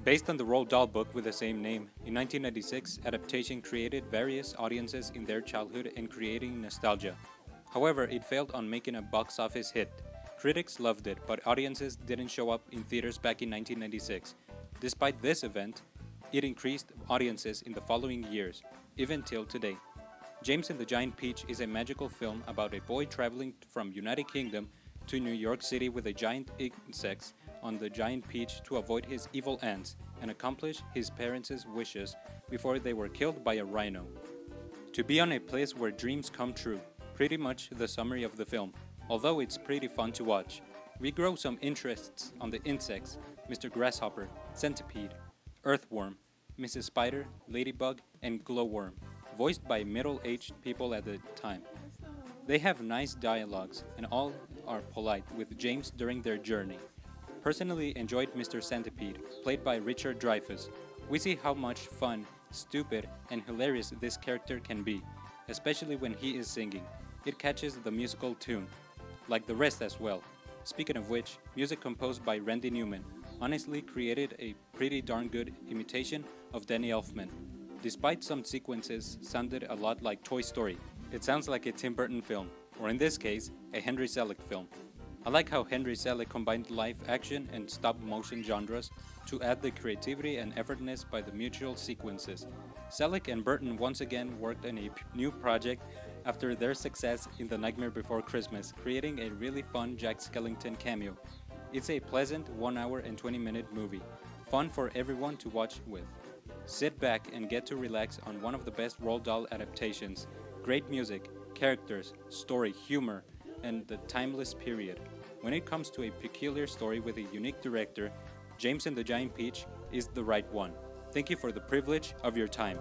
Based on the Roald Dahl book with the same name, in 1996, adaptation created various audiences in their childhood and creating nostalgia. However, it failed on making a box office hit. Critics loved it, but audiences didn't show up in theaters back in 1996. Despite this event, it increased audiences in the following years, even till today. James and the Giant Peach is a magical film about a boy traveling from United Kingdom to New York City with a giant insect on the giant peach to avoid his evil ants and accomplish his parents' wishes before they were killed by a rhino. To be on a place where dreams come true, pretty much the summary of the film, although it's pretty fun to watch. We grow some interests on the insects, Mr. Grasshopper, Centipede, Earthworm, Mrs. Spider, Ladybug, and Glowworm, voiced by middle-aged people at the time. They have nice dialogues and all are polite with James during their journey. Personally enjoyed Mr. Centipede, played by Richard Dreyfuss. We see how much fun, stupid, and hilarious this character can be, especially when he is singing. It catches the musical tune, like the rest as well. Speaking of which, music composed by Randy Newman honestly created a pretty darn good imitation of Danny Elfman. Despite some sequences sounded a lot like Toy Story, it sounds like a Tim Burton film, or in this case, a Henry Selick film. I like how Henry Selick combined live action and stop-motion genres to add the creativity and effortness by the mutual sequences. Selick and Burton once again worked on a new project after their success in The Nightmare Before Christmas, creating a really fun Jack Skellington cameo. It's a pleasant 1 hour and 20-minute movie, fun for everyone to watch with. Sit back and get to relax on one of the best Roald Dahl adaptations. Great music, characters, story, humor, and the timeless period. When it comes to a peculiar story with a unique director, James and the Giant Peach is the right one. Thank you for the privilege of your time.